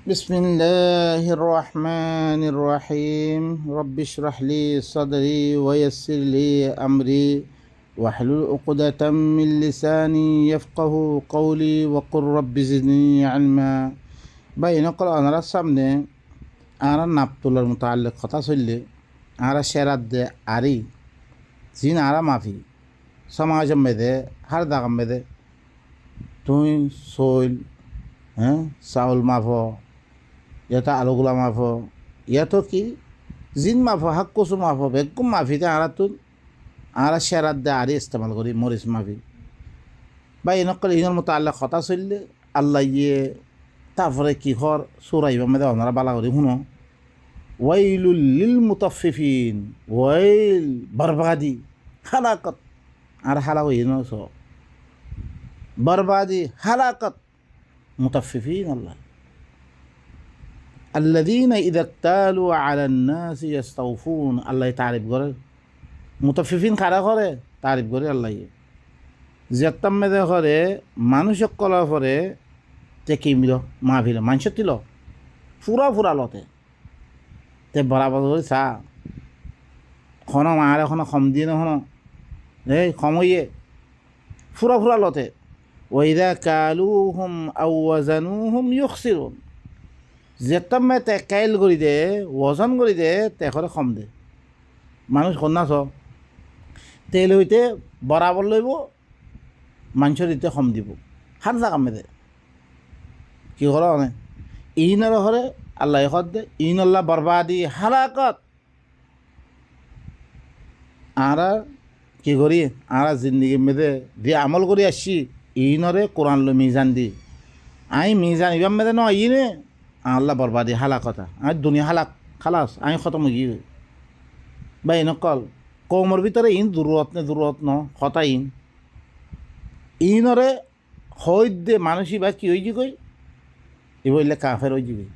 بسم الله الرحمن الرحيم رب اشرح لي صدري ويسر لي أمري واحلل عقدة من لساني يفقه قولي وقل رب زدني علما بين قرآن السامنة أنا نبتل المتعلق خطأ سلي أنا شرد عري زين على ما في سماج مده هر دغم مده توي سويل Saul মাফো এটা আলুগুলা মাফো ইয়াতো কি জিন মাফো হাক কচু মাফো বেগুম মাফিতে আরাতুন আরা সেরাত দে আরি ইস্তেমাল করি মরিচ মাফি বা এনেকলে ইনের মতো আল্লাহ কথা চললে আল্লাহ ইয়ে তারপরে কি হর সুরাইবা মেদে ওনারা বালা করি শুনো ওয়াইলুল লিল মুতাফফিফিন ওয়াইল বরবাদি হালাকত আর হালাক ইন বরবাদি হালাকত মুতাফফিফিন আল্লাহ আল্লাযীনা ইযা ইক্তালু আলান নাসি ইস্তাওফুন আল্লাহ তারিফ করে মুতাফফিফিন কারা করে তারিফ করে আল্লাহ যেতাম মেদে করে মানুষ কলা করে তে কি মিল মাহফিল মানুষ তিল ফুরা ফুরা লতে তে বরাবর করে চা খন মারে খন খম দিয়ে নখন এই খমইয়ে ফুরা ফুরা লতে ওয়াইদা কালুহুম আও ওয়াজানুহুম ইউখসিরুন যেতাম তে কাইল কৰি দে ওজন কৰি দে তে করে কম দে মানুষ কন্যাছ তেল হইতে বরাবর লইব মানুষের দিতে কম দিব হার জাগাম দে কি করে অনে ইনর হরে আল্লাহ হদ দে ইন আল্লাহ বরবাদি হালাকত আরা কি করি আরা জিন্দগি মেদে দিয়ে আমল করে আসছি ইনরে কোরআন লো মিজান দি আই মিজান ইবাম মেদে ন ইনে আল্লাহ বরবাদি হালাকতা আই দুনিয়া হালাক খালাস আই খতম গিয়ে বা ইনকল কৌমর ভিতরে ইন দূরত ন কথা ইনরে হই দে মানুষই বা কি হয়ে যে কই এ বললে কাফের হয়ে যাবে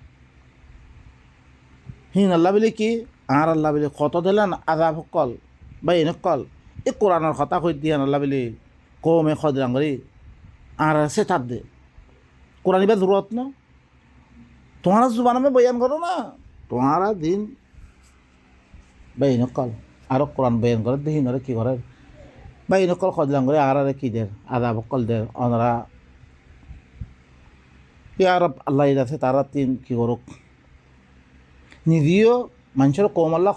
হিন আল্লাহ বলে কি আর আল্লাহ বলে কত দিলেন আজাব কল বা ইনকল এই কোরআনের কথা কই দিয়ে আল্লাহ বলে কৌমে খদরাং করি আর সে তার দে কোরআন বা জরুরত না তোমারা জুবান में बयान करो ना तुम्हारा दिन भाई नकल আর কোরআন বয়ান করে দেখি নরে কি করে ভাই নকল খদলাম করে আর কি দের আদা বকল দের অনরা ইয়ার আল্লাহ আছে তারা তিন কি করুক নিদিও মানুষের কম আল্লাহ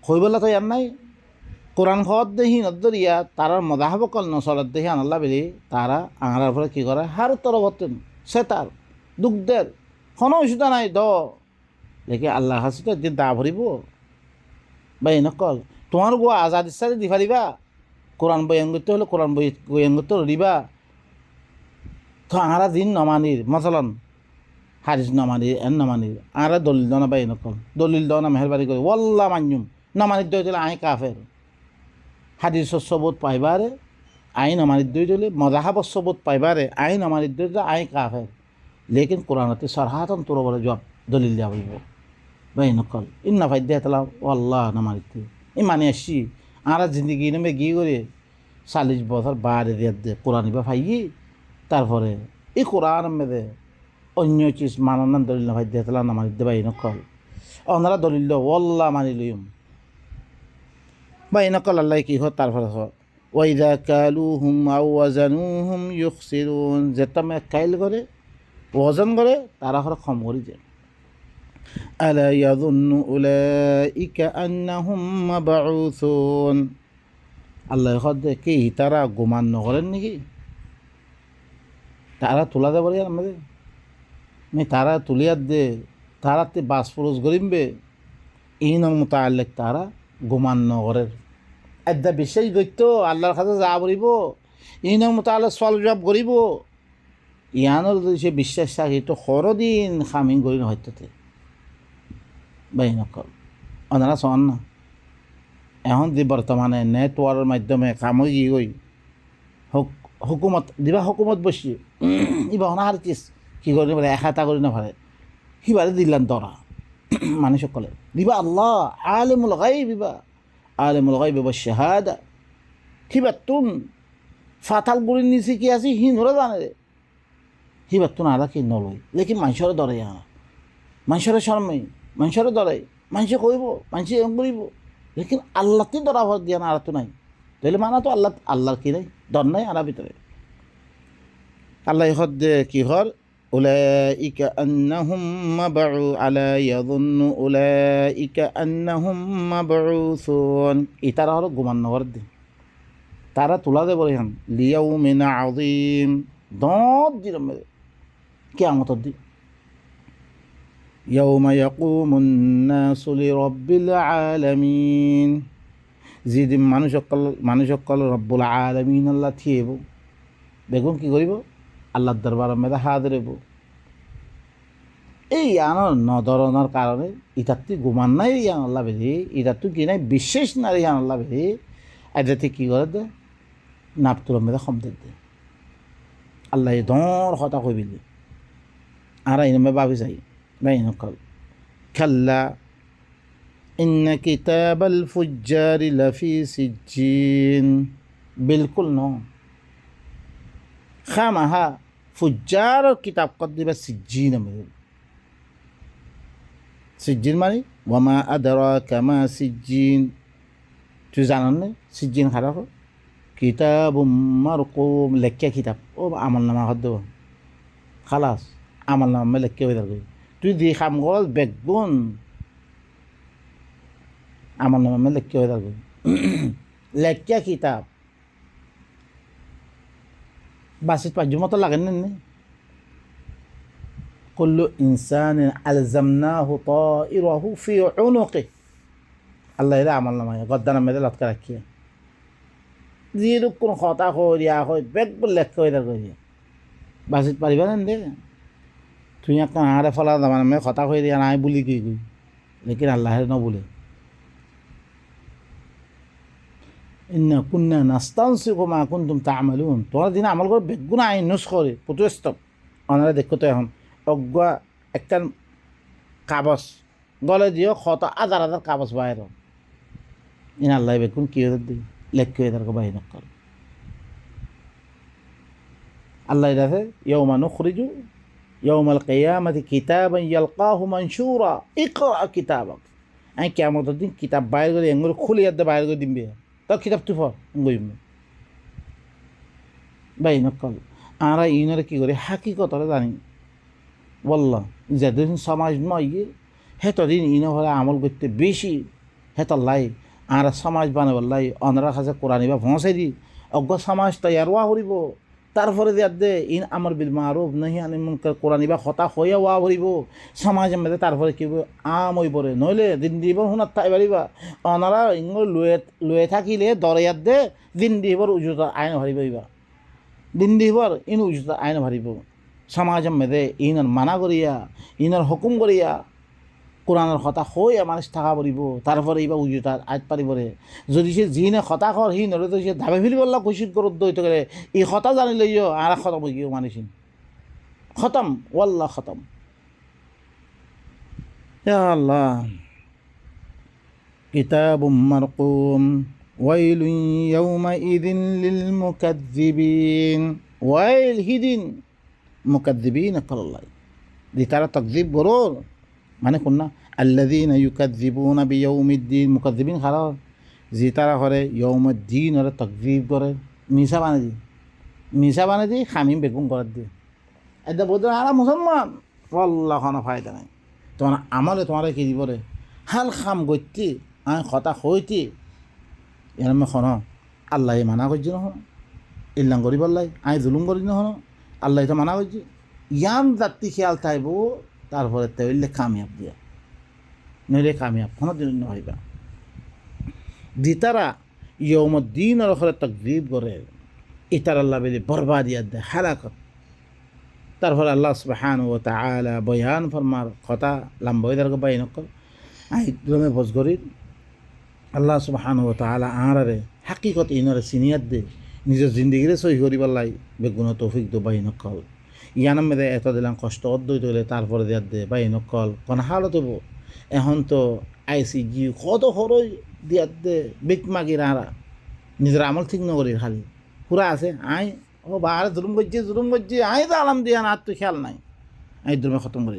হইবলা তো ইয়ার নাই কোরআন খদ দেখি নদরিয়া তারা মদাহ বকল নসলত দেখি আনাল্লাহ বেলি তারা আঙার পরে কি করে হার তরবতেন সে তার দুঃখদের কোনো অসুবিধা নাই দ দেখে আল্লাহ হাসিতে দিন দা ভরিব বা নকল তোমার গো আজাদ ইচ্ছা দি পারিবা কোরআন বয়ান করতে হলে কোরআন বয়ান করতে দিবা তো আঁরা দিন নমানির মসলন হারিস নমানির এন নমানির আঁরা দলিল দনা বাই নকল দলিল দনা মেহরবানি করে ওয়াল্লা মান্যুম নমানির দই দিলে আই কাফের হাদিস সবুত পাইবারে আই নমানির দই দিলে মজাহাব সবুত পাইবারে আই নমানির দই দিলে আই কাফের লেকিন কোরআনতে সরহাতন তোর বলে জব দলিল দেওয়া বলব বাই নকল ইন্না ফাইদে তালা ওয়াল্লাহ নমানিতে মানে আসছি আরা জিন্দগি নেমে গিয়ে করে 40 বছর বাড়ি দিয়ে দে কোরআন বা ফাইয়ে তারপরে এই কোরআন মেদে অন্য চিজ মানান দলিল না ভাই দেতলা না মানি দেবাই নকল ওনারা দলিল ওয়াল্লাহ মানি লইম বাই নকল আল্লাহ কি হয় তারপরে ওয়াইদা কালুহুম আও ওয়াজানুহুম ইউখসিরুন যেতাম কাইল করে ওজন করে তারা হরে কম করে যায় ألا يظن أولئك أنهم مبعوثون আল্লাহ খদ কি তারা গুমান নকরেন নাকি তারা তোলা দে বলে আমাদের তারা তুলিয়ার দে তারাতে বাস পুরুষ গরিমবে ইনর মোতালেক তারা গুমান নগরের একদা বিশ্বাস করত আল্লাহর কাছে যা বলিব ইনর মোতালেক সল জবাব করিব ইয়ানোর যদি সে বিশ্বাস থাকে তো সরদিন খামিং করি নহত্যতে বাই নকল ওনারা শোন না এখন যে বর্তমানে নেটওয়ার্কের মাধ্যমে কামই গই হুকুমত দিবা হুকুমত বসি ইবা অনাহার চিজ কি করে বলে একাতা করি না ভারে সিবারে দিলাম তরা মানুষ সকলে দিবা আল্লাহ আলিমুল গায়ব বিবা আলিমুল গায়ব ওয়া শাহাদা কিবা তুন ফাতাল গুড়ির নিচে কি আছে হি নোরা জানে রে সিবারতো নারাখি নলয় লেকিন মানুষের দরে মানুষের শর্মে মানুষের দরাই মানুষে কইব মানুষে এম করিব লেকিন আল্লাহতে দরা ভর দিয়া না আর তো নাই তাহলে মানা তো আল্লাহর কি নাই দর নাই আর ভিতরে আল্লাহ হদ কি হর أولئك أنهم على يظن أولئك أنهم مبعوثون إتارا هرو غمان نورد তারা তোলা দেব রেহান লিয়াউমিন আযীম দত দিলাম কিয়ামতের দিন ইয়াউমা ইয়াকুমুন নাসু লিরাব্বিল আলামিন যেদিন মানুষসকল রব্বুল আলামিন আল্লাহ থিয়েব বেগুন কি করিব আল্লাহর দরবারের মধ্যে হাজির হইব এই আনার নধরণের কারণে ইটার তুই ঘুমান নাই ইয়ান আল্লাহ বেরি ইটার তুই কি নাই বিশেষ না ইয়ান আল্লাহ বেরি এদেরতে কী করে দে নাপতুর মধ্যে কমতে দে আল্লাহ দর হতা কই বিলি আর ইনমে ভাবি যাই ভাই নকল খাল্লা ইন্না কিতাবাল ফুজ্জারি লাফি সিজ্জিন বিলকুল ন খামাহা ফুজ্জার কিতাব কত দিবা সিজ্জিন মধ্যে সিজ্জিন মানে ওয়ামা আদরাকা মা সিজ্জিন তুই জানান না সিজ্জিন খারাপ কিতাব মারকুম লেখিয়া কিতাব ও আমল নামা হদ দেব খালাস আমল নামা লেখিয়া হয়ে থাকবে তুই দি খাম করল বেগুন আমল নামা লেখিয়া হয়ে থাকবে লেখিয়া কিতাব বাসিত পাঁচজন মতো লাগেন না কুল্লু ইনসান আলজামনাহু তাইরাহু ফি উনুকি আল্লাহ এরা আমল নামায় গদ্দানের মেয়েদের লটকা রাখিয়া যিরূপ কোনো কথা করিয়া হয় বেগ লেখ করে করিয়া বাসিত পারিবা না দে তুই একটা আহারে ফলা দামান মেয়ে কথা কই দিয়া নাই বুলি কি কই লেকিন আল্লাহের ন বলে ইন্না কুন্না নাস্তানসিখু মা কুনতুম তা'মালুন তোরা দিন আমল করে বেগুন আইন নুস করে প্রতিস্তব ওনারা দেখো তো এখন অজ্ঞা একটা কাগজ গলে দিও কত হাজার হাজার কাগজ বাইর ইন আল্লাহ বেগুন কি দিই লেখ এদারকে বাহির কর আল্লাহ দেখে ইয়াউমা নুখরিজু ইয়াউমাল কিয়ামাতি কিতাবান ইয়ালকাহু মানশুরা ইকরা কিতাবাক আই কিয়ামতের দিন কিতাব বাইর করে এঙ্গুলো খুলিয়ে দে বাইর করে দিবে তো কিতাব তুই পড় গইম বাহির কর আমরা ইনারে কি করে হাকিকতরে জানি বললাম যেদিন সমাজ নয় হেতদিন ইনো হলে আমল করতে বেশি হেতর লাই আর সমাজ বানাবার লাই অনরা কাছে কোরআন বা পৌঁছাই দি অজ্ঞ সমাজ তৈয়ার ওয়া করিব তারপরে যে দে ইন আমর বিল মারুফ নাহি আনিল মুনকার কোরআন বা হতা হইয়া ওয়া করিব সমাজের মধ্যে তারপরে কি আম হই পড়ে নইলে দিন দিব শুনার তাই পারিবা অনরা ইঙ্গুলো লয়ে থাকিলে দরিয়াত দে দিন দিবর উজুত আইন ভারিব ইবা দিন দিবর ইন উজুত আইন ভারিব সমাজের মধ্যে ইনার মানা করিয়া ইনার হুকুম করিয়া কোরআনের কথা হইয়া মানুষ থাকা পড়িব তারপরে এইবার উজুত আইত পারিবরে যদি সে যিনে কথা কর সি নলে তো সে ধাবে ফিরি বললা কুশিত করত দইতে গেলে এই কথা জানি লইও আর খতম হয়ে গিয়েও মানুষ খতম ওয়াল্লাহ খতম ইয়া আল্লাহ কিতাবুম মারকুম ওয়াইলুন ইয়াউমাইযিন লিল মুকাজ্জিবিন ওয়াইল হিদিন মুকাজ্জিবিন আল্লাহ দি তারা তাকযিব বড় মানে কোন না আল্লাযীনা ইউকাযযিবুনা বিয়াউমিদ্দিন মুকাযযিবিন খারা যে তারা করে ইয়াউমুদ্দিন ওরা তাকযিব করে মিছা বানাই দি খামিম বেগুন করে দিয়ে এটা বোধ আর মুসলমান আল্লাহ কোনো ফায়দা নাই তোমার আমলে তোমার কি দিব রে হাল খাম গতি আই কথা হইতি এর মে খন আল্লাহ মানা করছি নহন ইল্লাং করি বললাই আই জুলুম করি নহন আল্লাহ তো মানা করছি ইয়াম জাতি খেয়াল থাকবো তারপরে তৈলে কামিয়াব দিয়া নইলে কামিয়াব কোনো দিন নহইবা দিতারা ইয়ৌমদ্দিনের ওপরে তাকযীব করে ইতার আল্লাহ বলে বরবাদিয়াত দেয় হালাকত তারপরে আল্লাহ সুবহানাহু ওয়া তাআলা বয়ান ফরমার কথা লম্বইদারকে বাইন কর আইদ্রমে বজ করি আল্লাহ সুবহানাহু ওয়া তাআলা আরারে হাকিকত ইনরে সিনিয়ত দে নিজের জিন্দগিরে সহি করিবার লাই বেগুন তৌফিক দো বাইন কল ইয়ানার মধ্যে এত দিলাম কষ্ট অদ্বৈত হইলে তারপরে দিয়ার দে বা নকল কোন হালত হবো এখন তো আইসিজি কত খরচ দিয়ার দে বিক মাগির আরা নিজের আমল ঠিক নকরি খালি পুরা আছে আই ও বাহারে জুলুম করছি আই তো আলাম দিয়া না আর তো খেয়াল নাই আই দুর্মে খতম করি